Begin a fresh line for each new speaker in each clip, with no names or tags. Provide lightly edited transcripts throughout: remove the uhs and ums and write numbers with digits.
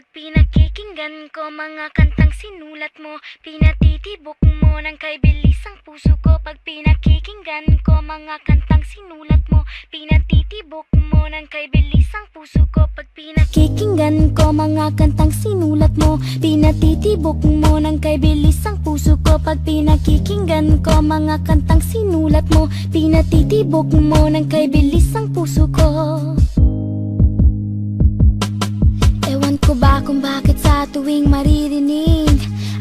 pinakikinggan ko mga kantang sinulat mo, pinatitibok mo ng kay bilis ang puso ko. Pag pinakikinggan ko mga kantang sinulat mo, pinatitibok mo ng kay bilis ang puso ko. Pag pinakikinggan ko mga kantang sinulat mo, pinatitibok mo ng kay bilis ang puso ko. Pag pinakikinggan ko mga kantang sinulat mo, pinatitibok mo ng kay bilis ang puso ko. Ewan ko ba kung bakit sa tuwing maririnig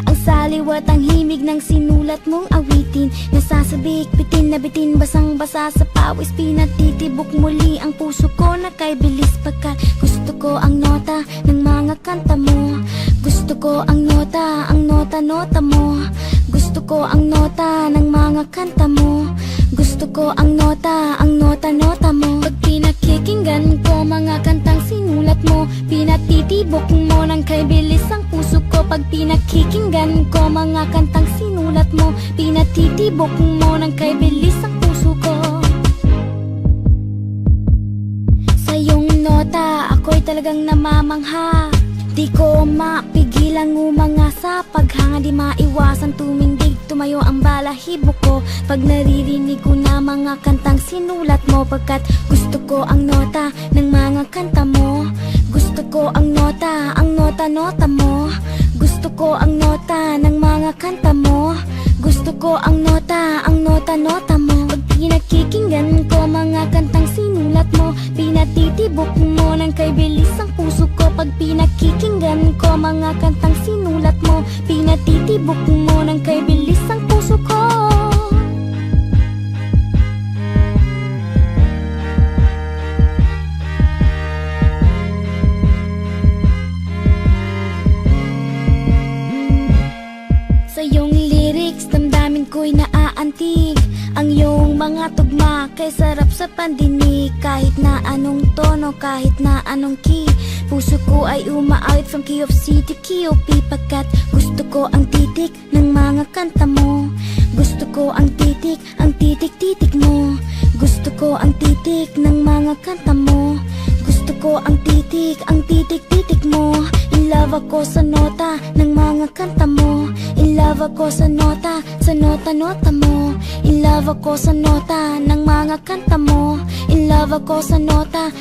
ang saliw at ang himig ng sinulat mong awitin, nasasabik, bitin na bitin, basang-basa sa pawis, pinatitibok muli ang puso ko na kay bilis. Pagkat gusto ko ang nota ng mga kanta mo, gusto ko ang nota mo, gusto ko ang nota ng mga kanta mo, gusto ko ang nota mo. Pag pinakikinggan ko mga kantang sinulat mo, pinatitibok mo ng kay bilis ang puso ko. Pag pinakikinggan ko mga kantang sinulat mo, pinatitibok mo ng kay bilis ang puso ko. Sa iyong nota, ako'y talagang namamangha, di ko mapigilang umanga sa paghanga, di maiwasan tumindig, tumayo ang balahibo ko pag naririnig ko na mga kantang sinulat mo. Pagkat gusto ko ang nota ng mga kanta mo, gusto ko ang nota mo, gusto ko ang nota ng mga kanta mo, gusto ko ang nota mo. Pag pinakikinggan ko mga kantang sinulat mo, pinatitibok mo ng kay bilis ang puso ko. Pag pinakikinggan ko mga kantang sinulat mo, pinatitibok mo ng kay bilis ang puso ko. Sa iyong lyrics, damdamin ko'y naaantig ang iyong mga tugma, kay sarap sa pandinig. Kahit na anong tono, kahit na anong key, puso ko ay umaawit from key of C to key of P. Pagkat gusto ko ang titik ng mga kanta mo, gusto ko ang titik mo, gusto ko ang titik ng mga kanta mo, gusto ko ang titik mo. In love ako sa nota ng mga kanta mo, in love ako sa nota mo, in love ako sa nota ng mga kanta mo, in love ako sa nota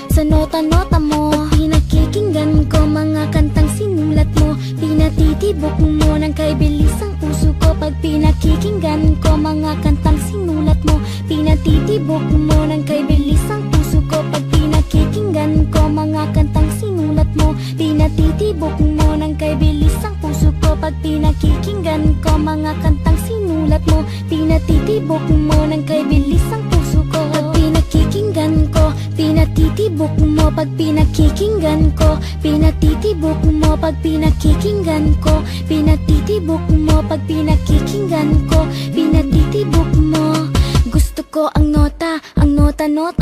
mo. Pag pinakikinggan ko mga kantang sinulat mo, pinatitibok mo ng kay bilis ang puso ko. Pag pinakikinggan ko mga kantang sinulat mo, pinatitibok mo ng kay bilis ang puso ko. Pag pinakikinggan ko mga kantang sinulat mo, pinatitibok mo ng kay bilis ang puso ko. Pag pinakikinggan ko mga kantang sinulat mo, pinatitibok mo ng kay bilis ang puso ko. Pag pinakikinggan ko, pinatitibok mo. Pag pinakikinggan ko, pinatitibok mo. Pag pinakikinggan ko, pinatitibok mo. Pag pinakikinggan ko, pinatitibok mo. Gusto ko ang nota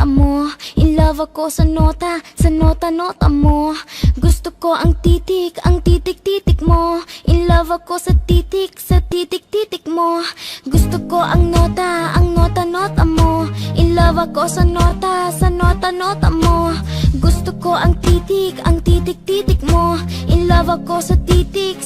mo, in love ako sa nota mo. Gusto ko ang titik mo, in love ako sa titik mo. Gusto ko ang nota mo, in love ako sa nota mo. Gusto ko ang titik mo, in love ako sa titik